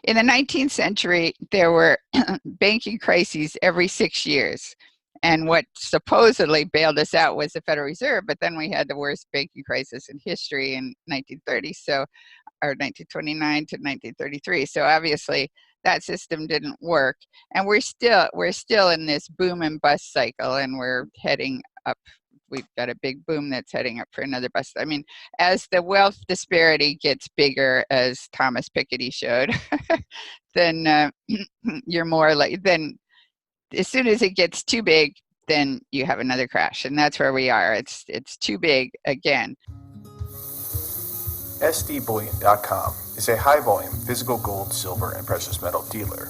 In the 19th century, there were banking crises every 6 years. And what supposedly bailed us out was the Federal Reserve, but then we had the worst banking crisis in history in 1930, or 1929 to 1933. So obviously that system didn't work. And we're still in this boom and bust cycle, and we're heading up. We've got a big boom that's heading up for another bust. I mean, as the wealth disparity gets bigger, as Thomas Piketty showed, then you're more like, then as soon as it gets too big, then you have another crash, and that's where we are. It's too big again. SDBullion.com is a high-volume physical gold, silver, and precious metal dealer.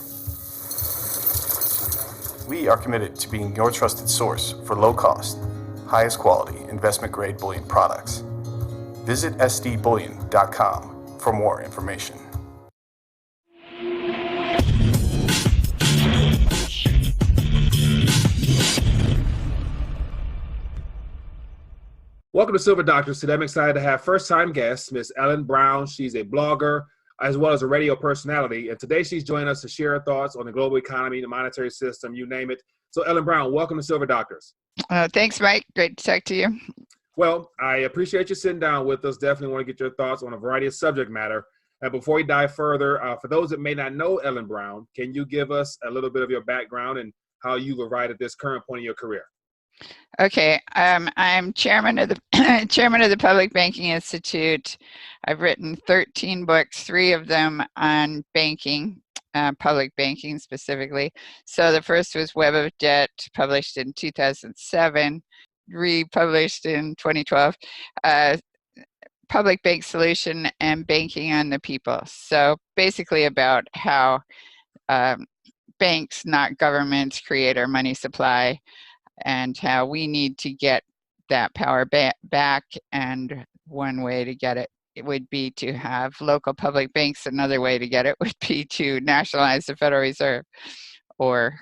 We are committed to being your trusted source for low-cost, highest quality investment-grade bullion products. Visit SDBullion.com for more information. Welcome to Silver Doctors. Today I'm excited to have first-time guest, Miss Ellen Brown. She's a blogger as well as a radio personality. And today she's joining us to share her thoughts on the global economy, the monetary system, you name it. So Ellen Brown, welcome to Silver Doctors. Thanks, Mike. Great to talk to you. Well, I appreciate you sitting down with us. Definitely want to get your thoughts on a variety of subject matter. And before we dive further, for those that may not know Ellen Brown, can you give us a little bit of your background and how you've arrived at this current point in your career? Okay, I'm chairman of the chairman of the Public Banking Institute. I've written 13 books, 3 of them on banking, public banking specifically. So the first was Web of Debt, published in 2007, republished in 2012. Public Bank Solution and Banking on the People. So basically about how banks, not governments, create our money supply, and how we need to get that power back. And one way to get it would be to have local public banks. Another way to get it would be to nationalize the Federal Reserve, or,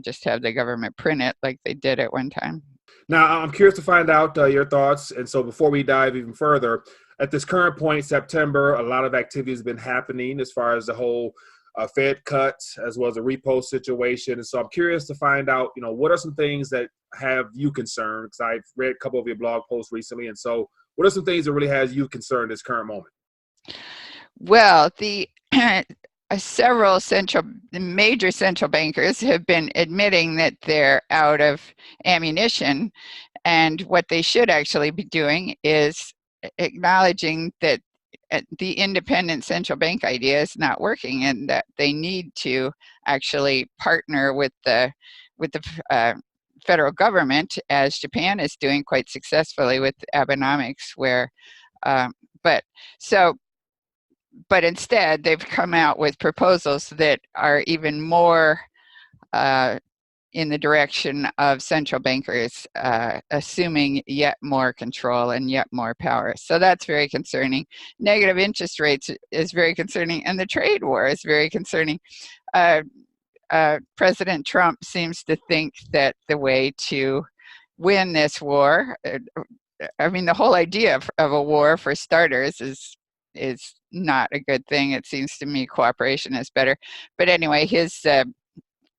just have the government print it like they did at one time. Now, I'm curious to find out your thoughts. And so before we dive even further, at this current point, September, a lot of activity has been happening as far as the whole Fed cuts as well as a repo situation. And so I'm curious to find out, what are some things that have you concerned? Because I've read a couple of your blog posts recently. And so what are some things that really has you concerned at this current moment? Well, the several major central bankers have been admitting that they're out of ammunition. And what they should actually be doing is acknowledging that the independent central bank idea is not working, and that they need to actually partner with the federal government, as Japan is doing quite successfully with Abenomics, but instead they've come out with proposals that are even more in the direction of central bankers assuming yet more control and yet more power. So that's very concerning. Negative interest rates is very concerning, and the trade war is very concerning. President Trump seems to think that the way to win this war, the whole idea of a war, for starters, is not a good thing. It seems to me cooperation is better. But anyway,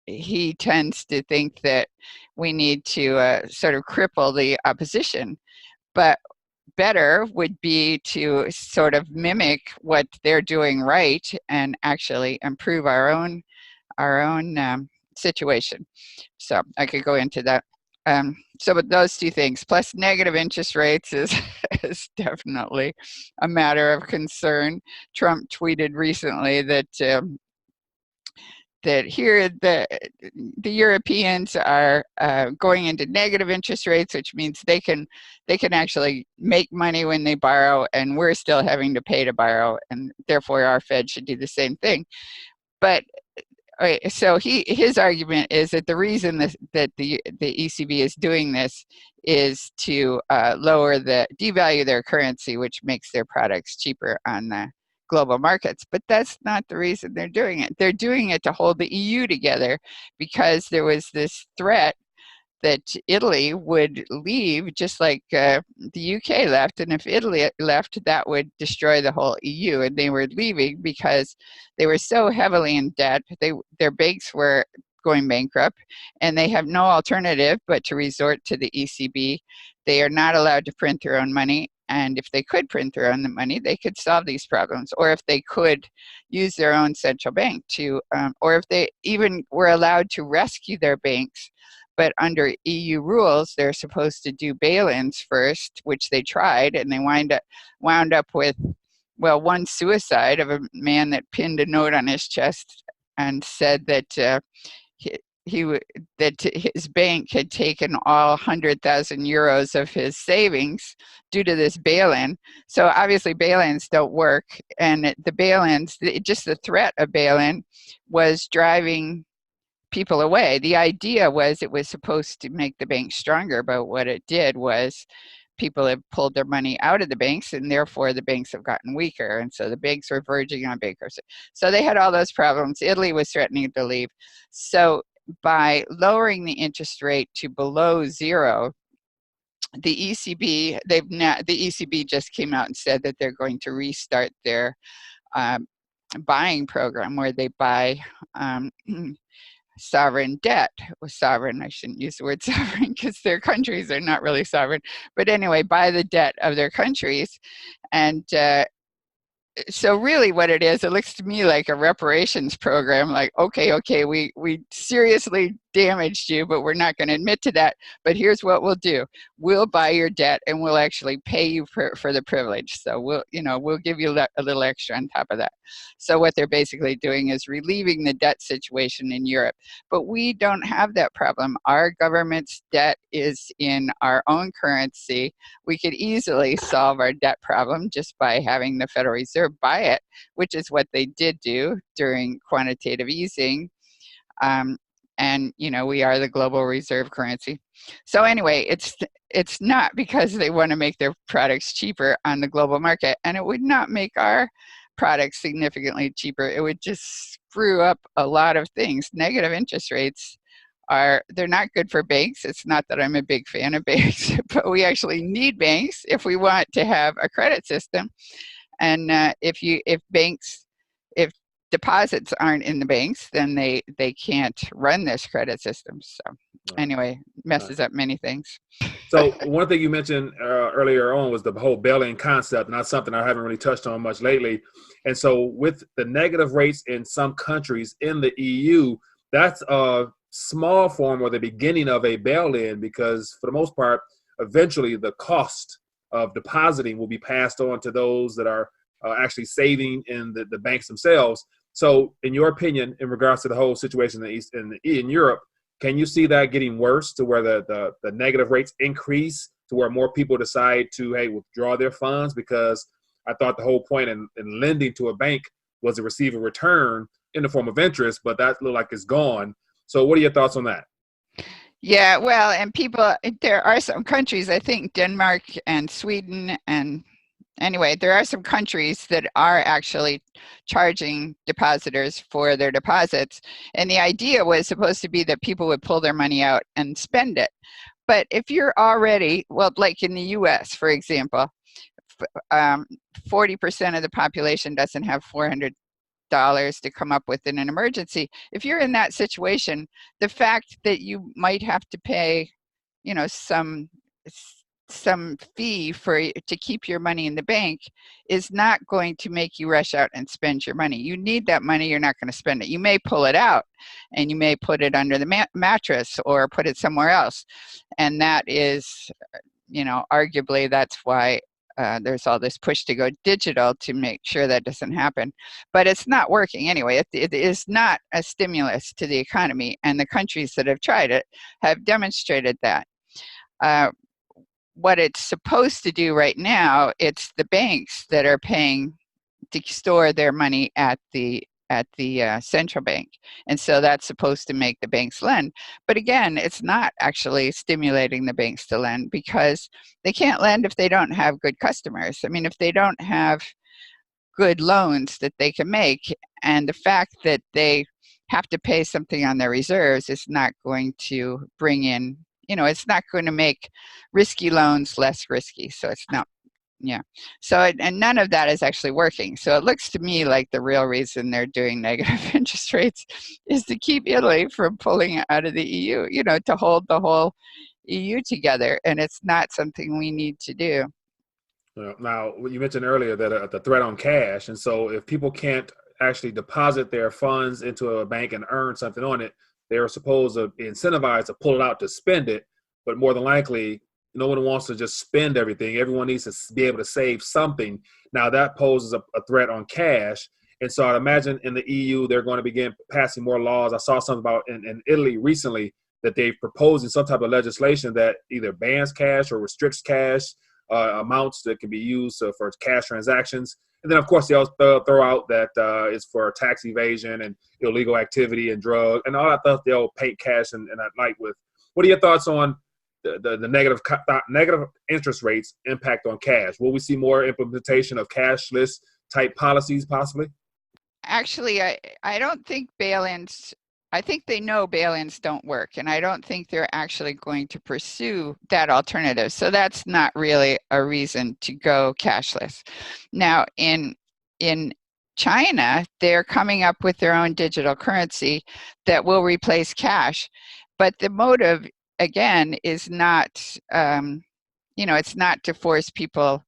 he tends to think that we need to sort of cripple the opposition. But better would be to sort of mimic what they're doing right and actually improve our own situation. So I could go into that. So with those 2 things, plus negative interest rates is definitely a matter of concern. Trump tweeted recently that here the Europeans are going into negative interest rates, which means they can actually make money when they borrow, and we're still having to pay to borrow, and therefore our Fed should do the same thing. But so his argument is that the reason that the ECB is doing this is to devalue their currency, which makes their products cheaper on the global markets. But that's not the reason they're doing it. They're doing it to hold the EU together, because there was this threat that Italy would leave, just like the UK left. And if Italy left, that would destroy the whole EU. And they were leaving because they were so heavily in debt. Their banks were going bankrupt, and they have no alternative but to resort to the ECB. They are not allowed to print their own money. And if they could print their own money, they could solve these problems. Or if they could use their own central bank to, or if they even were allowed to rescue their banks. But under EU rules, they're supposed to do bail-ins first, which they tried, and they wound up with, well, one suicide of a man that pinned a note on his chest and said that that his bank had taken all 100,000 euros of his savings due to this bail-in. So obviously bail-ins don't work, and the bail-ins, just the threat of bail-in was driving people away. The idea was it was supposed to make the bank stronger, but what it did was people have pulled their money out of the banks, and therefore the banks have gotten weaker, and so the banks were verging on bankruptcy. So they had all those problems. Italy was threatening to leave. So by lowering the interest rate to below zero, the ECB just came out and said that they're going to restart their buying program where they buy sovereign debt. Well, sovereign, I shouldn't use the word sovereign because their countries are not really sovereign, but anyway, buy the debt of their countries. And so really what it is, it looks to me like a reparations program, like, okay, we seriously damaged you, but we're not going to admit to that. But here's what we'll do. We'll buy your debt and we'll actually pay you for the privilege. So we'll give you a little extra on top of that. So what they're basically doing is relieving the debt situation in Europe. But we don't have that problem. Our government's debt is in our own currency. We could easily solve our debt problem just by having the Federal Reserve buy it, which is what they did do during quantitative easing. And we are the global reserve currency. So anyway, it's not because they want to make their products cheaper on the global market, and it would not make our products significantly cheaper. It would just screw up a lot of things. Negative interest rates they're not good for banks. It's not that I'm a big fan of banks, but we actually need banks if we want to have a credit system. And if deposits aren't in the banks, then they can't run this credit system. So anyway, messes up many things. So one thing you mentioned earlier on was the whole bail-in concept, not something I haven't really touched on much lately. And so with the negative rates in some countries in the EU, that's a small form or the beginning of a bail-in, because for the most part, eventually the cost of depositing will be passed on to those that are actually saving in the banks themselves. So in your opinion, in regards to the whole situation in Europe, can you see that getting worse to where the negative rates increase to where more people decide to, withdraw their funds? Because I thought the whole point in lending to a bank was to receive a return in the form of interest, but that looked like it's gone. So what are your thoughts on that? Yeah, well, and there are some countries, I think Denmark and Sweden, and anyway, there are some countries that are actually charging depositors for their deposits. And the idea was supposed to be that people would pull their money out and spend it. But if you're already, well, like in the US, for example, 40% of the population doesn't have $400 to come up with in an emergency. If you're in that situation, the fact that you might have to pay, some fee to keep your money in the bank is not going to make you rush out and spend your money. You need that money. You're not going to spend it. You may pull it out and you may put it under the mattress or put it somewhere else. And that is, arguably that's why there's all this push to go digital to make sure that doesn't happen. But it's not working anyway. It is not a stimulus to the economy. And the countries that have tried it have demonstrated that. What it's supposed to do right now, it's the banks that are paying to store their money at the central bank. And so that's supposed to make the banks lend. But again, it's not actually stimulating the banks to lend, because they can't lend if they don't have good customers. I mean, if they don't have good loans that they can make, and the fact that they have to pay something on their reserves is not going to bring in it's not going to make risky loans less risky. So it's not, yeah. So, and none of that is actually working. So it looks to me like the real reason they're doing negative interest rates is to keep Italy from pulling out of the EU, to hold the whole EU together. And it's not something we need to do. Now, you mentioned earlier that the threat on cash, and so if people can't actually deposit their funds into a bank and earn something on it, they are supposed to be incentivized to pull it out to spend it. But more than likely, no one wants to just spend everything. Everyone needs to be able to save something. Now that poses a threat on cash. And so I'd imagine in the EU, they're going to begin passing more laws. I saw something about in Italy recently that they've proposed some type of legislation that either bans cash or restricts cash amounts that can be used for cash transactions. And then, of course, they also throw out that it's for tax evasion and illegal activity and drug and all that stuff they'll paint cash and that light with. What are your thoughts on the negative interest rates impact on cash? Will we see more implementation of cashless type policies possibly? Actually, I don't think bail-ins, I think they know bail-ins don't work, and I don't think they're actually going to pursue that alternative. So that's not really a reason to go cashless. Now, in China, they're coming up with their own digital currency that will replace cash. But the motive, again, is not, it's not to force people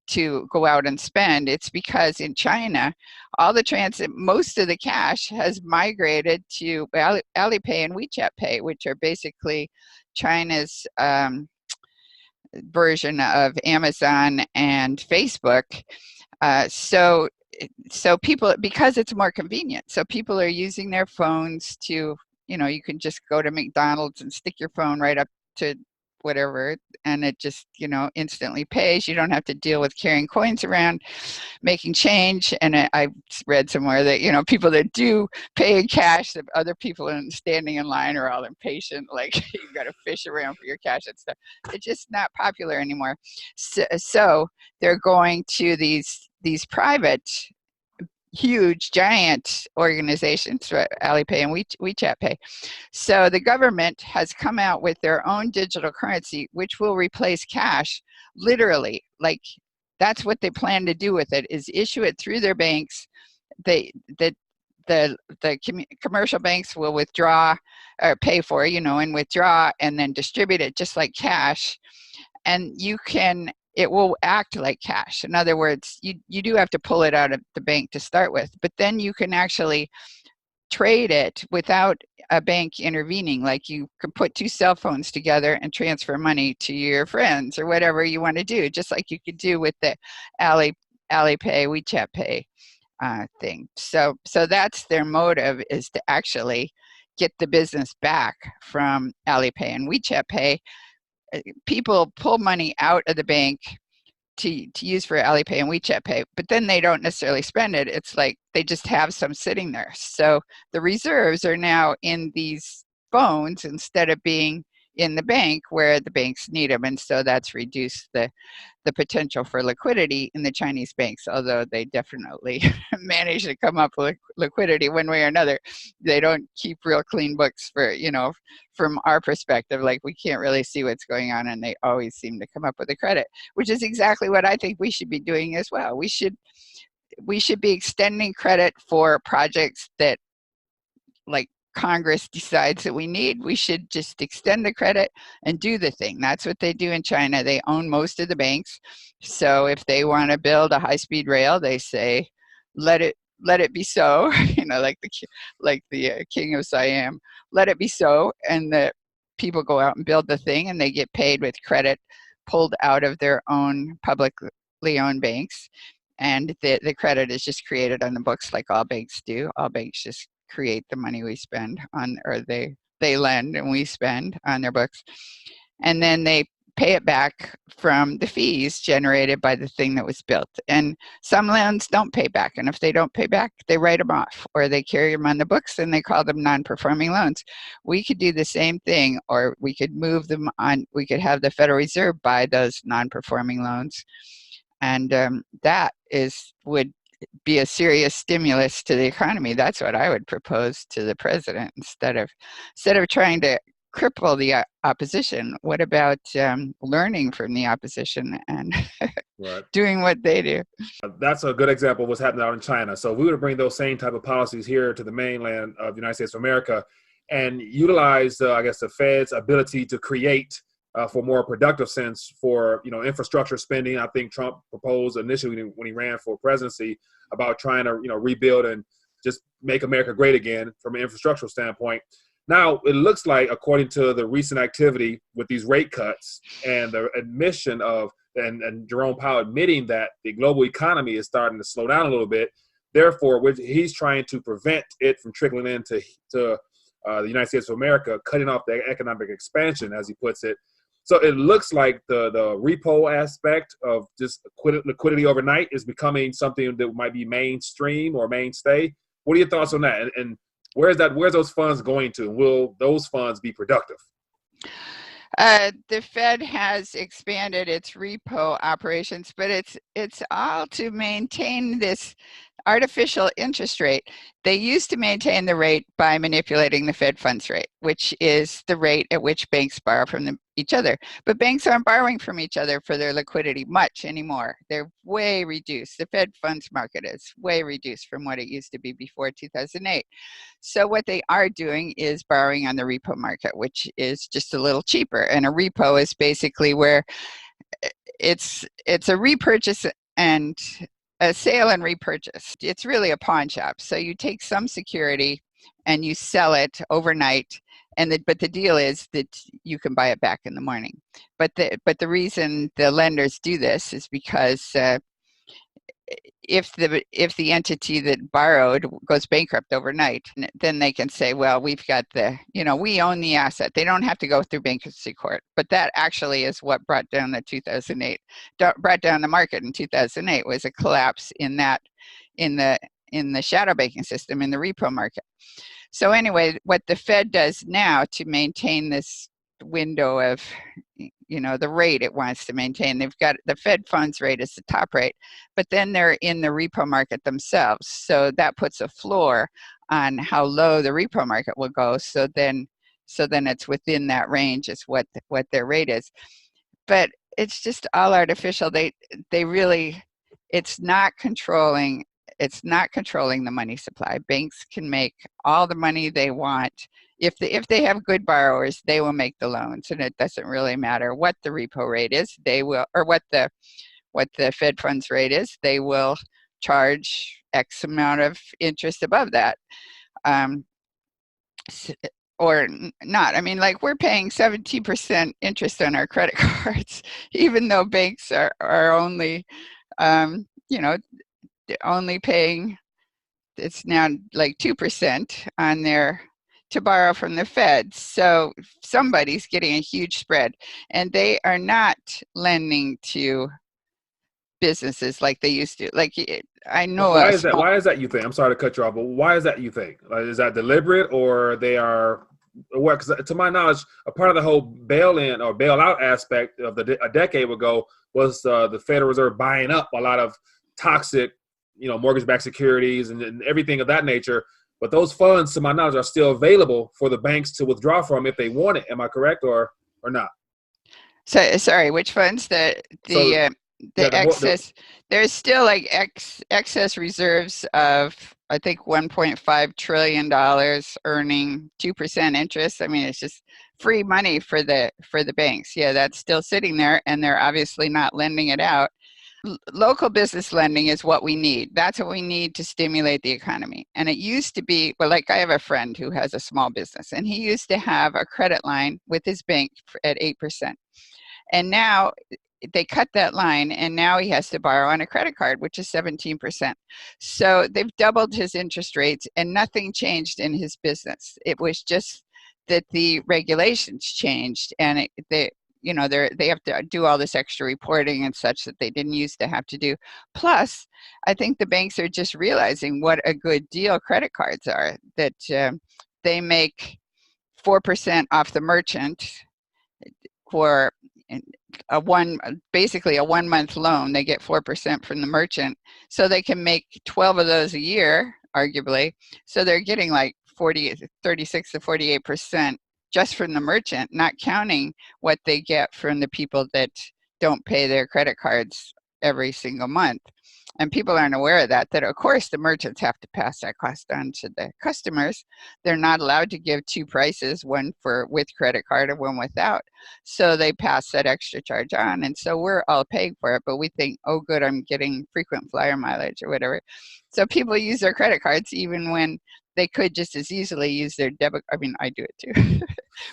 to go out and spend. It's because in China, all the most of the cash has migrated to Alipay and WeChat Pay, which are basically China's version of Amazon and Facebook. So people, because it's more convenient, so people are using their phones to, you can just go to McDonald's and stick your phone right up to whatever, and it just, instantly pays. You don't have to deal with carrying coins around, making change. And I read somewhere that, people that do pay in cash, that other people standing in line are all impatient, like you've got to fish around for your cash and stuff. It's just not popular anymore. So they're going to these private, huge, giant organizations, Alipay and WeChat Pay. So the government has come out with their own digital currency, which will replace cash, literally. Like, that's what they plan to do with it, is issue it through their banks. The commercial banks will withdraw or pay for, and withdraw and then distribute it just like cash. And it will act like cash. In other words, you do have to pull it out of the bank to start with, but then you can actually trade it without a bank intervening. Like, you can put two cell phones together and transfer money to your friends or whatever you want to do, just like you could do with the Alipay, WeChat Pay thing. So that's their motive, is to actually get the business back from Alipay and WeChat Pay. People pull money out of the bank to use for Alipay and WeChat Pay, but then they don't necessarily spend it. It's like they just have some sitting there. So the reserves are now in these phones instead of being in the bank where the banks need them. And so that's reduced the potential for liquidity in the Chinese banks, although they definitely manage to come up with liquidity one way or another. They don't keep real clean books for, from our perspective, like we can't really see what's going on, and they always seem to come up with a credit, which is exactly what I think we should be doing as well. We should be extending credit for projects that, like, Congress decides that we need. We should just extend the credit and do the thing. That's what they do in China. They own most of the banks. So if they want to build a high-speed rail, they say, let it be so, like the king of Siam, let it be so. And the people go out and build the thing, and they get paid with credit pulled out of their own publicly owned banks. And the credit is just created on the books like all banks do. All banks just create the money we spend on, or they lend and we spend on their books. And then they pay it back from the fees generated by the thing that was built. And some loans don't pay back. And if they don't pay back, they write them off, or they carry them on the books and they call them non-performing loans. We could do the same thing, or we could move them on. We could have the Federal Reserve buy those non-performing loans. And that would be a serious stimulus to the economy. That's what I would propose to the president, instead of trying to cripple the opposition? What about learning from the opposition and Right. doing what they do? That's a good example of what's happening out in China. So if we were to bring those same type of policies here to the mainland of the United States of America and utilize, I guess, the Fed's ability to create for more productive sense for, infrastructure spending. I think Trump proposed initially when he ran for presidency about trying to, rebuild and just make America great again from an infrastructural standpoint. Now, it looks like, according to the recent activity with these rate cuts and the admission of, and Jerome Powell admitting that the global economy is starting to slow down a little bit, therefore, he's trying to prevent it from trickling into the United States of America, cutting off the economic expansion, as he puts it. So it looks like the repo aspect of just liquidity overnight is becoming something that might be mainstream or mainstay. What are your thoughts on that? And where's those funds going to? Will those funds be productive? The Fed has expanded its repo operations, but it's all to maintain this artificial interest rate. They used to maintain the rate by manipulating the Fed funds rate, which is the rate at which banks borrow from each other. But banks aren't borrowing from each other for their liquidity much anymore. They're way reduced. The Fed funds market is way reduced from what it used to be before 2008. So what they are doing is borrowing on the repo market, which is just a little cheaper. And a repo is basically where it's a repurchase and a sale and repurchase. It's really a pawn shop. So you take some security and you sell it overnight, but the deal is that you can buy it back in the morning. But the reason the lenders do this is because if the entity that borrowed goes bankrupt overnight, then they can say, well, we've got we own the asset. They don't have to go through bankruptcy court. But that actually is what brought down the market in 2008 was a collapse in the shadow banking system, in the repo market. So anyway, what the Fed does now to maintain this window of the rate it wants to maintain, they've got the Fed funds rate is the top rate, but then they're in the repo market themselves, so that puts a floor on how low the repo market will go. So then it's within that range is what their rate is. But it's just all artificial. They really, it's not controlling the money supply. Banks can make all the money they want. If they have good borrowers, they will make the loans, and it doesn't really matter what the repo rate is. They will, or what the Fed funds rate is. They will charge X amount of interest above that, or not. I mean, like we're paying 17% interest on our credit cards, even though banks are only, only paying. It's now like 2% on their to borrow from the Fed. So somebody's getting a huge spread, and they are not lending to businesses like they used to. Like I know. Why is that? Why is that, you think? I'm sorry to cut you off, but why is that, you think? Like, is that deliberate, or they are? What? Because to my knowledge, a part of the whole bail-in or bail-out aspect of a decade ago was the Federal Reserve buying up a lot of toxic, mortgage-backed securities and everything of that nature. But those funds, to my knowledge, are still available for the banks to withdraw from if they want it. Am I correct or not? So sorry, which funds? The excess. There's still like excess reserves of, I think, $1.5 trillion earning 2% interest. I mean, it's just free money for the banks. Yeah, that's still sitting there, and they're obviously not lending it out. Local business lending is what we need. That's what we need to stimulate the economy. And it used to be, well, like I have a friend who has a small business, and he used to have a credit line with his bank at 8%. And now they cut that line, and now he has to borrow on a credit card, which is 17%. So they've doubled his interest rates, and nothing changed in his business. It was just that the regulations changed, and they have to do all this extra reporting and such that they didn't used to have to do. Plus, I think the banks are just realizing what a good deal credit cards are, that they make 4% off the merchant for basically a 1 month loan. They get 4% from the merchant, so they can make 12 of those a year, arguably. So they're getting like 36 to 48% just from the merchant, not counting what they get from the people that don't pay their credit cards every single month. And people aren't aware of that of course the merchants have to pass that cost on to the customers. They're not allowed to give two prices, one for with credit card and one without. So they pass that extra charge on. And so we're all paying for it, but we think, oh good, I'm getting frequent flyer mileage or whatever. So people use their credit cards even when they could just as easily use their debit. I mean, I do it too.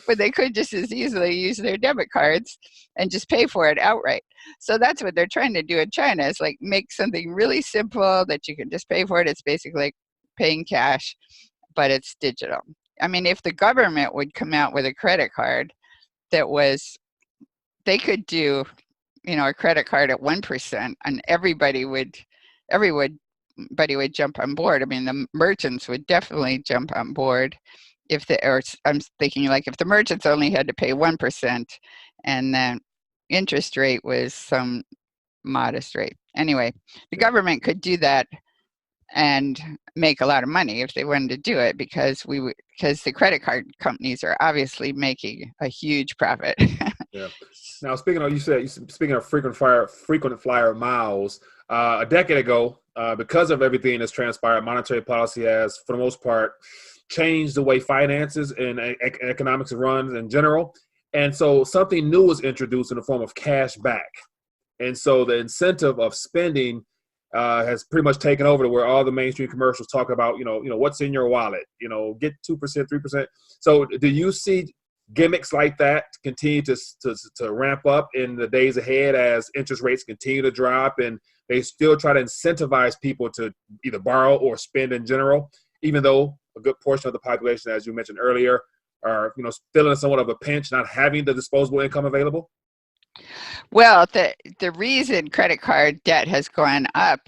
But they could just as easily use their debit cards and just pay for it outright. So that's what they're trying to do in China, is like make something really simple that you can just pay for it. It's basically like paying cash, but it's digital. I mean, if the government would come out with a credit card that was, they could do, a credit card at 1%, and everybody would jump on board. I mean, the merchants would definitely jump on board I'm thinking like if the merchants only had to pay 1% and then interest rate was some modest rate. Anyway, the government could do that and make a lot of money if they wanted to do it, because the credit card companies are obviously making a huge profit. Yeah. Now, speaking of frequent flyer miles, a decade ago, because of everything that's transpired, monetary policy has, for the most part, changed the way finances and economics runs in general. And so something new was introduced in the form of cash back. And so the incentive of spending has pretty much taken over to where all the mainstream commercials talk about, what's in your wallet, get 2%, 3%. So do you see gimmicks like that continue to ramp up in the days ahead as interest rates continue to drop and they still try to incentivize people to either borrow or spend in general, even though a good portion of the population, as you mentioned earlier, are still in somewhat of a pinch, not having the disposable income available? Well, the reason credit card debt has gone up,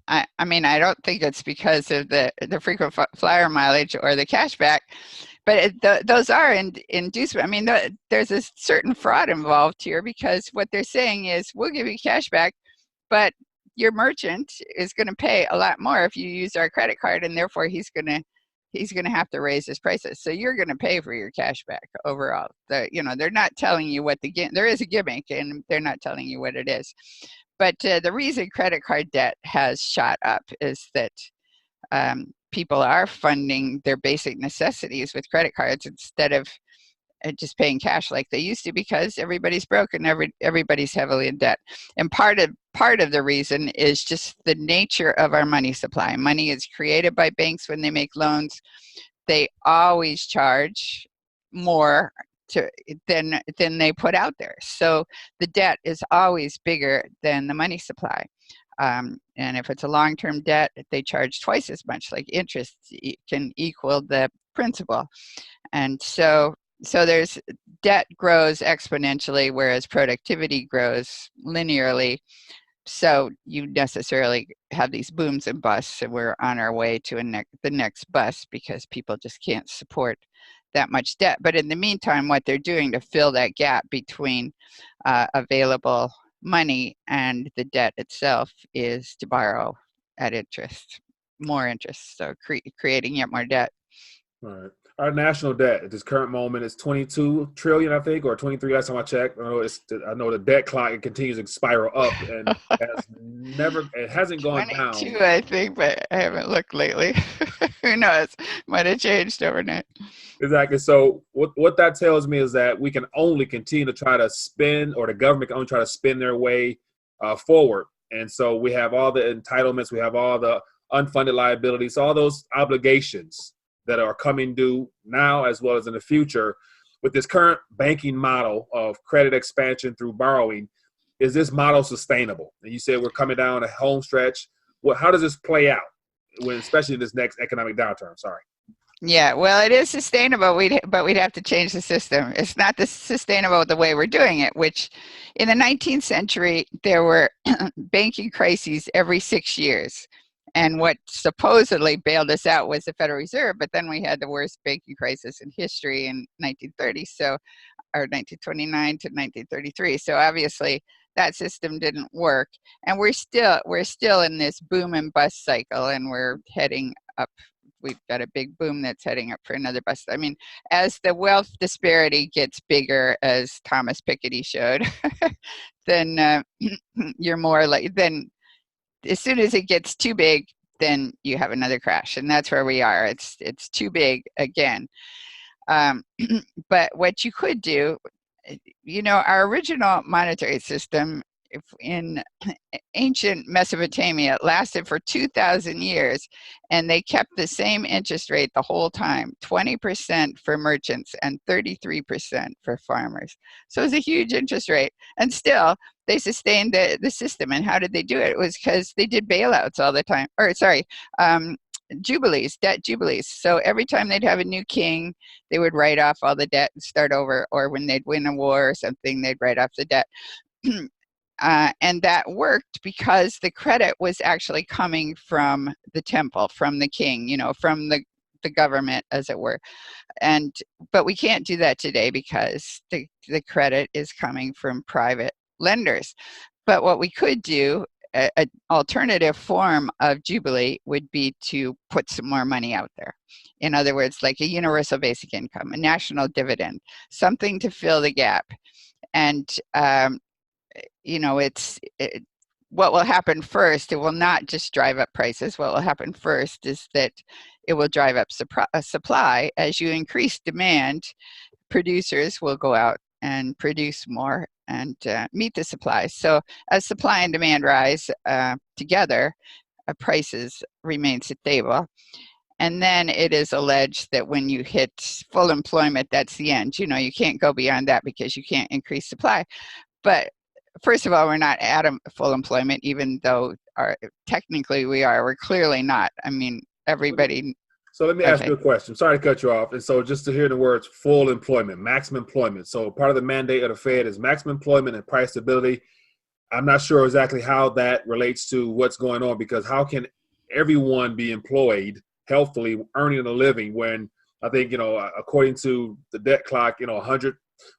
I mean, I don't think it's because of the frequent flyer mileage or the cash back, but those are inducement. I mean, there's a certain fraud involved here, because what they're saying is, we'll give you cash back, but your merchant is going to pay a lot more if you use our credit card, and therefore he's going to have to raise his prices. So you're going to pay for your cash back overall. They're not telling you what there is a gimmick, and they're not telling you what it is. But the reason credit card debt has shot up is that people are funding their basic necessities with credit cards instead of just paying cash like they used to, because everybody's broke and everybody's heavily in debt. And part of the reason is just the nature of our money supply. Money is created by banks when they make loans. They always charge more than they put out there. So the debt is always bigger than the money supply. And if it's a long-term debt, they charge twice as much. Like interest can equal the principal. And so there's debt grows exponentially, whereas productivity grows linearly. So you necessarily have these booms and busts, and we're on our way to the next bust because people just can't support that much debt. But in the meantime, what they're doing to fill that gap between available money and the debt itself is to borrow at more interest, so creating yet more debt. All right. Our national debt at this current moment is 22 trillion, I think, or 23 last time I checked. I know the debt clock continues to spiral up, and it hasn't gone down. 22, I think, but I haven't looked lately. Who knows? Might have changed overnight. Exactly. So what that tells me is that we can only continue to try to spend, or the government can only try to spend their way forward. And so we have all the entitlements, we have all the unfunded liabilities, all those obligations that are coming due now as well as in the future. With this current banking model of credit expansion through borrowing, is this model sustainable? And you said we're coming down a home stretch. How does this play out, especially in this next economic downturn? Sorry. Yeah, well, it is sustainable, but we'd have to change the system. It's not sustainable the way we're doing it, which in the 19th century, there were banking crises every 6 years. And what supposedly bailed us out was the Federal Reserve, but then we had the worst banking crisis in history in 1930, or 1929 to 1933. So obviously that system didn't work, and we're still in this boom and bust cycle, and we're heading up. we've got a big boom that's heading up for another bust. I mean, as the wealth disparity gets bigger, as Thomas Piketty showed, then you're more like, then as soon as it gets too big, then you have another crash, and that's where we are. It's too big again. But what you could do, our original monetary system, if in ancient Mesopotamia, it lasted for 2,000 years, and they kept the same interest rate the whole time, 20% for merchants and 33% for farmers. So it was a huge interest rate, and still they sustained the system. And how did they do it? It was because they did bailouts all the time, jubilees, debt jubilees. So every time they'd have a new king, they would write off all the debt and start over, or when they'd win a war or something, they'd write off the debt. And that worked because the credit was actually coming from the temple, from the king, from the government, as it were. But we can't do that today because the credit is coming from private lenders. But what we could do, an alternative form of Jubilee, would be to put some more money out there. In other words, like a universal basic income, a national dividend, something to fill the gap. And what will happen first, it will not just drive up prices. What will happen first is that it will drive up supply. As you increase demand, producers will go out and produce more and meet the supply. So as supply and demand rise together, prices remain stable. And then it is alleged that when you hit full employment, that's the end. You can't go beyond that because you can't increase supply. But first of all, we're not at full employment, even though technically we are. We're clearly not. I mean, everybody. So let me ask you a question. Sorry to cut you off. And so just to hear the words full employment, maximum employment. So part of the mandate of the Fed is maximum employment and price stability. I'm not sure exactly how that relates to what's going on, because how can everyone be employed healthily, earning a living, when I think, according to the debt clock, a good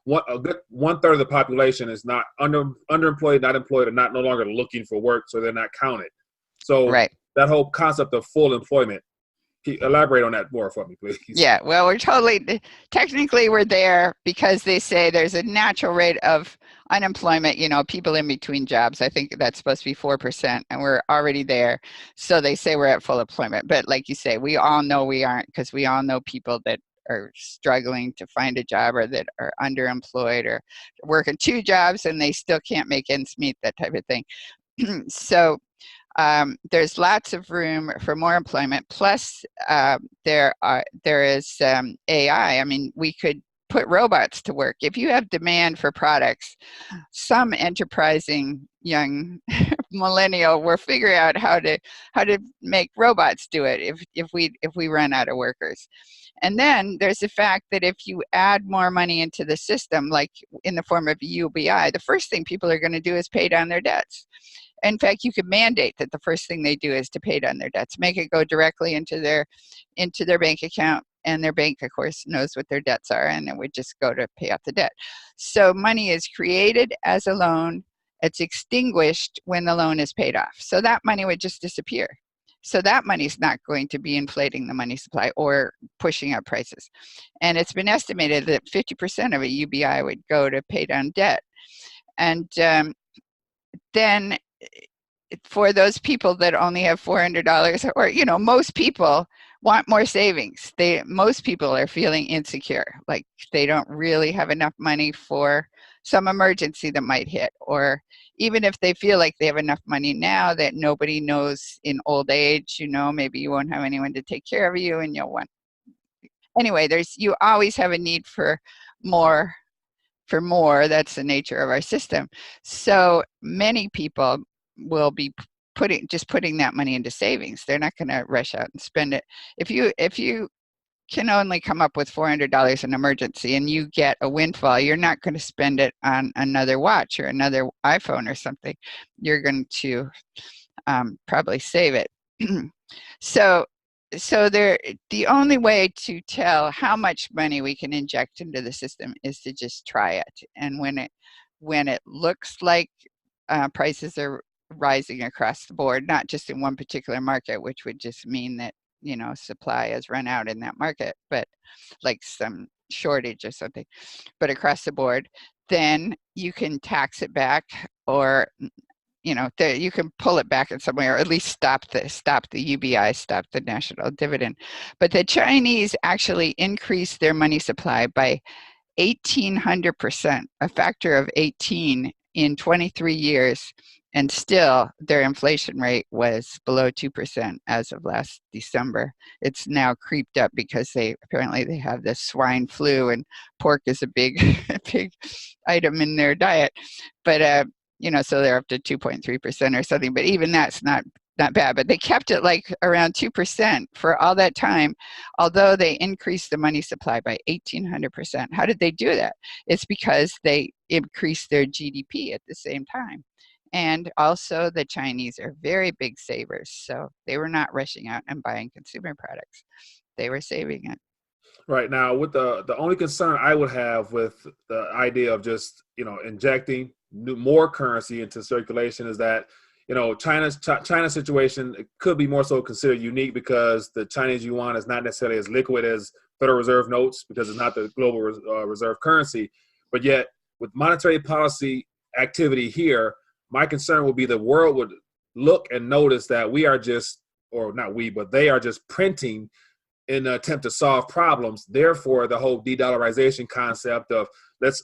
1/3 of the population is not underemployed, not employed, or no longer looking for work, so they're not counted. So right. That whole concept of full employment, elaborate on that more for me, please. Yeah, well, technically we're there because they say there's a natural rate of unemployment, people in between jobs. I think that's supposed to be 4%, and we're already there. So they say we're at full employment. But like you say, we all know we aren't, because we all know people that are struggling to find a job, or that are underemployed, or working 2 jobs and they still can't make ends meet, that type of thing. So there's lots of room for more employment. Plus, there is AI. I mean, we could put robots to work. If you have demand for products, some enterprising young millennial will figure out how to make robots do it if we run out of workers. And then there's the fact that if you add more money into the system, like in the form of UBI, the first thing people are going to do is pay down their debts. In fact, you could mandate that the first thing they do is to pay down their debts, make it go directly into their bank account, and their bank, of course, knows what their debts are, and it would just go to pay off the debt. So money is created as a loan. It's extinguished when the loan is paid off. So that money would just disappear. So that money is not going to be inflating the money supply or pushing up prices. And it's been estimated that 50% of a UBI would go to pay down debt. And then for those people that only have $400, or most people want more savings. Most people are feeling insecure, like they don't really have enough money for some emergency that might hit, or even if they feel like they have enough money now, that nobody knows in old age, maybe you won't have anyone to take care of you, and anyway, you always have a need for more. That's the nature of our system. So many people will be putting that money into savings. They're not going to rush out and spend it. If you can only come up with $400 in emergency and you get a windfall, you're not going to spend it on another watch or another iPhone or something. You're going to probably save it. So the only way to tell how much money we can inject into the system is to just try it. And when it looks like prices are rising across the board, not just in one particular market, which would just mean that supply has run out in that market, but like some shortage or something, but across the board, then you can tax it back, or you can pull it back in some way, or at least stop the UBI, stop the national dividend. But the Chinese actually increased their money supply by 1,800%, a factor of 18 in 23 years, and still their inflation rate was below 2% as of last December. It's now creeped up because apparently they have this swine flu, and pork is a big big item in their diet. But so they're up to 2.3% or something. But even that's not bad. But they kept it like around 2% for all that time, although they increased the money supply by 1,800%. How did they do that? It's because they increased their GDP at the same time. And also the Chinese are very big savers. So they were not rushing out and buying consumer products. They were saving it. Right now, with the only concern I would have with the idea of just injecting more currency into circulation is that China's situation, it could be more so considered unique because the Chinese yuan is not necessarily as liquid as Federal Reserve notes because it's not the global reserve currency. But yet, with monetary policy activity here, my concern would be the world would look and notice that we are just, or not we, but they are just printing in an attempt to solve problems. Therefore, the whole de-dollarization concept of let's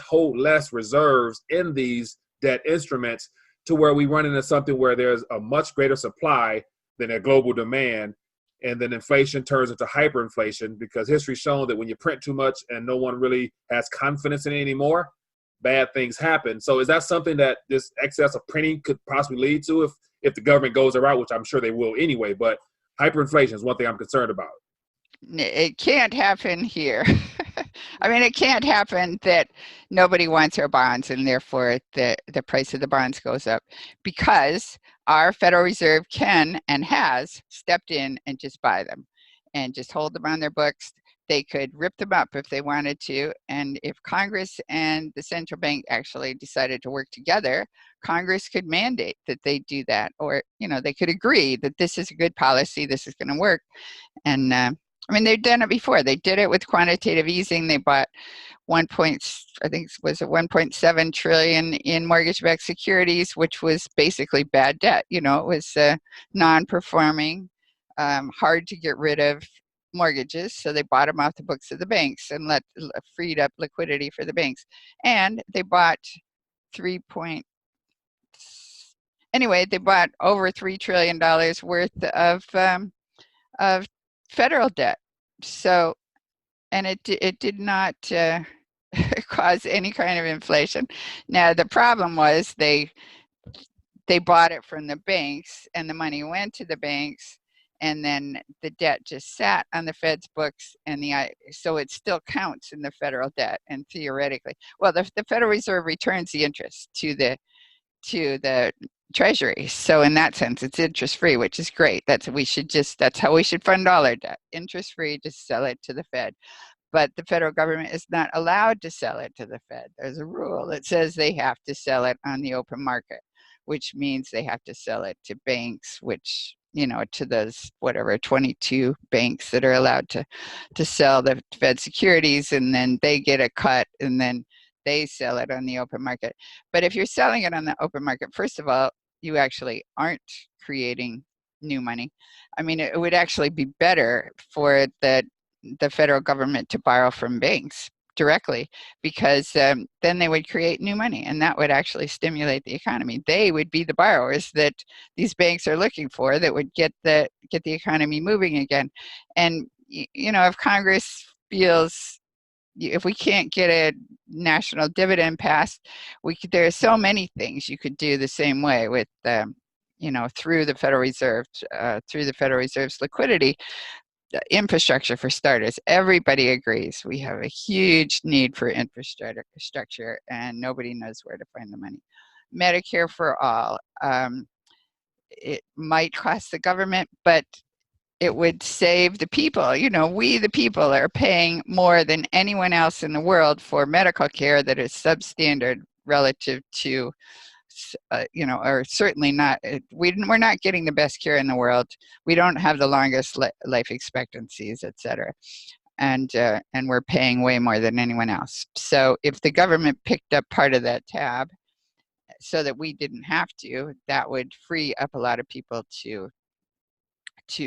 hold less reserves in these debt instruments to where we run into something where there's a much greater supply than a global demand, and then inflation turns into hyperinflation, because history's shown that when you print too much and no one really has confidence in it anymore, bad things happen. So is that something that this excess of printing could possibly lead to if the government goes around, which I'm sure they will anyway, but hyperinflation is one thing I'm concerned about. It can't happen here. I mean, it can't happen that nobody wants our bonds and therefore the price of the bonds goes up, because our Federal Reserve can and has stepped in and just buy them and just hold them on their books. They could rip them up if they wanted to. And if Congress and the central bank actually decided to work together, Congress could mandate that they do that. Or, they could agree that this is a good policy, this is going to work. And they've done it before. They did it with quantitative easing. They bought 1.7 trillion in mortgage-backed securities, which was basically bad debt. It was non-performing, hard to get rid of mortgages. So they bought them off the books of the banks and freed up liquidity for the banks. And they bought they bought over $3 trillion worth of federal debt. So, and it did not cause any kind of inflation. Now, the problem was they bought it from the banks, and the money went to the banks, and then the debt just sat on the Fed's books, and so it still counts in the federal debt. And theoretically, well, the Federal Reserve returns the interest to the Treasury. So in that sense, it's interest-free, which is great. That's how we should fund all our debt. Interest-free, just sell it to the Fed. But the federal government is not allowed to sell it to the Fed. There's a rule that says they have to sell it on the open market, which means they have to sell it to banks, which, to those, 22 banks that are allowed to sell the Fed securities, and then they get a cut, and then they sell it on the open market. But if you're selling it on the open market, first of all, you actually aren't creating new money. It would actually be better for the federal government to borrow from banks directly, because then they would create new money, and that would actually stimulate the economy. They would be the borrowers that these banks are looking for, that would get the economy moving again. And if Congress feels, if we can't get a national dividend passed, there are so many things you could do the same way with, through the Federal Reserve, through the Federal Reserve's liquidity. Infrastructure, for starters. Everybody agrees we have a huge need for infrastructure, and nobody knows where to find the money. Medicare for all. It might cost the government, but it would save the people. We, the people, are paying more than anyone else in the world for medical care that is substandard relative to or certainly not. We're not getting the best care in the world. We don't have the longest life expectancies, et cetera. And we're paying way more than anyone else. So if the government picked up part of that tab so that we didn't have to, that would free up a lot of people to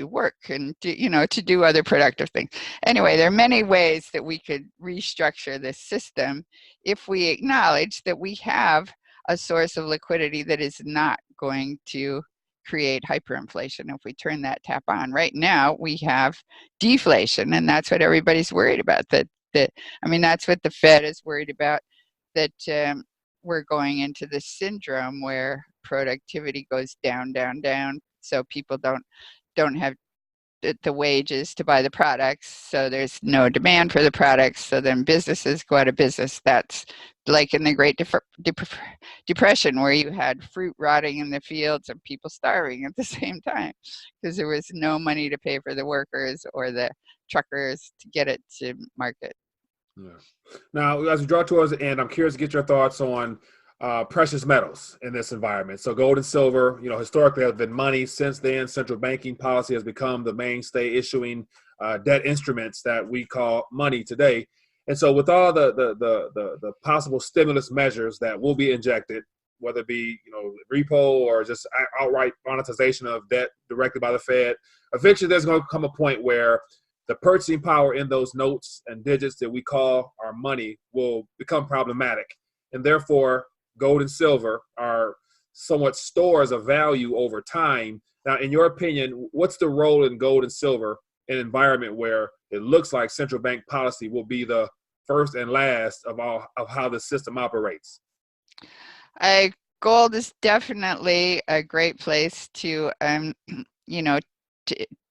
work and to do other productive things. Anyway, there are many ways that we could restructure this system if we acknowledge that we have a source of liquidity that is not going to create hyperinflation if we turn that tap on. Right now, we have deflation, and that's what everybody's worried about. That's what the Fed is worried about, that we're going into this syndrome where productivity goes down, down, down, so people don't have the wages to buy the products, so there's no demand for the products, so then businesses go out of business. That's like in the Great Depression, where you had fruit rotting in the fields and people starving at the same time because there was no money to pay for the workers or the truckers to get it to market. Yeah. Now, as we draw towards the end, I'm curious to get your thoughts on precious metals in this environment. So gold and silver, historically have been money. Since then, central banking policy has become the mainstay, issuing debt instruments that we call money today. And so with all the possible stimulus measures that will be injected, whether it be repo or just outright monetization of debt directly by the Fed, eventually there's going to come a point where the purchasing power in those notes and digits that we call our money will become problematic. And therefore, gold and silver are somewhat stores of value over time. Now, in your opinion, what's the role in gold and silver in an environment where it looks like central bank policy will be the first and last of how the system operates? Gold is definitely a great place to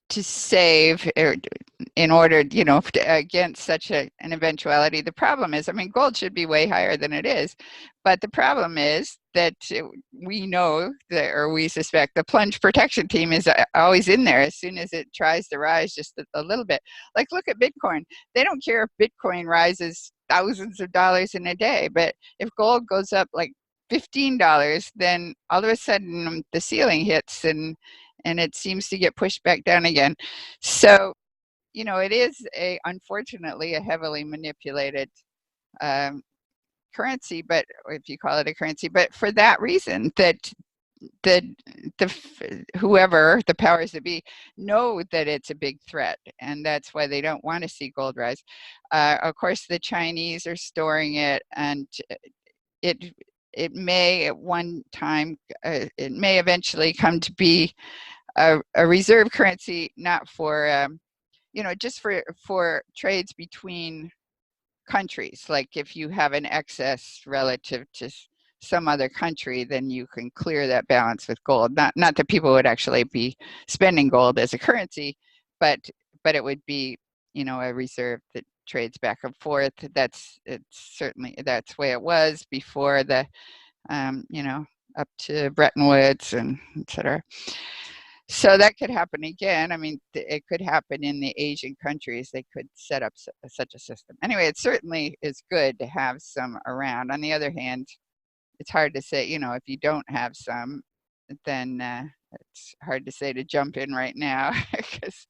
save in order, against such an eventuality. The problem is, gold should be way higher than it is, but the problem is that we know that, or we suspect, the plunge protection team is always in there as soon as it tries to rise just a little bit. Like, look at Bitcoin. They don't care if Bitcoin rises thousands of dollars in a day, but if gold goes up like $15, then all of a sudden the ceiling hits and it seems to get pushed back down again. So, it is unfortunately a heavily manipulated currency, but if you call it a currency, but for that reason, that whoever the powers that be know that it's a big threat, and that's why they don't want to see gold rise. Of course, the Chinese are storing it, and it may at one time, it may eventually come to be a reserve currency, not for just for trades between countries. Like if you have an excess relative to some other country, then you can clear that balance with gold. Not that people would actually be spending gold as a currency, but it would be a reserve that trades back and forth. That's the way it was before the up to Bretton Woods and et cetera. So that could happen again. It could happen in the Asian countries. They could set up such a system. Anyway, it certainly is good to have some around. On the other hand, it's hard to say, if you don't have some, then it's hard to say to jump in right now because,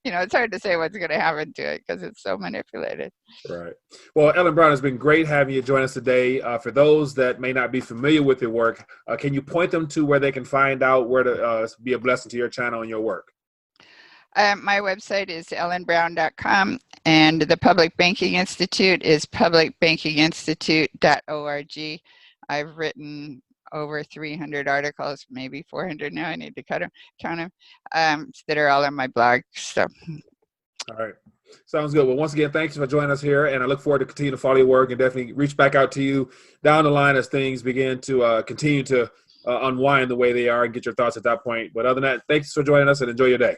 it's hard to say what's going to happen to it because it's so manipulated. Right. Well, Ellen Brown, it's been great having you join us today. For those that may not be familiar with your work, can you point them to where they can find out where to be a blessing to your channel and your work? My website is ellenbrown.com, and the Public Banking Institute is publicbankinginstitute.org. I've written over 300 articles, maybe 400 now. I need to count them, that are all on my blog. So. All right. Sounds good. Well, once again, thanks for joining us here, and I look forward to continue to follow your work and definitely reach back out to you down the line as things begin to continue to unwind the way they are and get your thoughts at that point. But other than that, thanks for joining us and enjoy your day.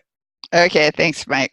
Okay. Thanks, Mike.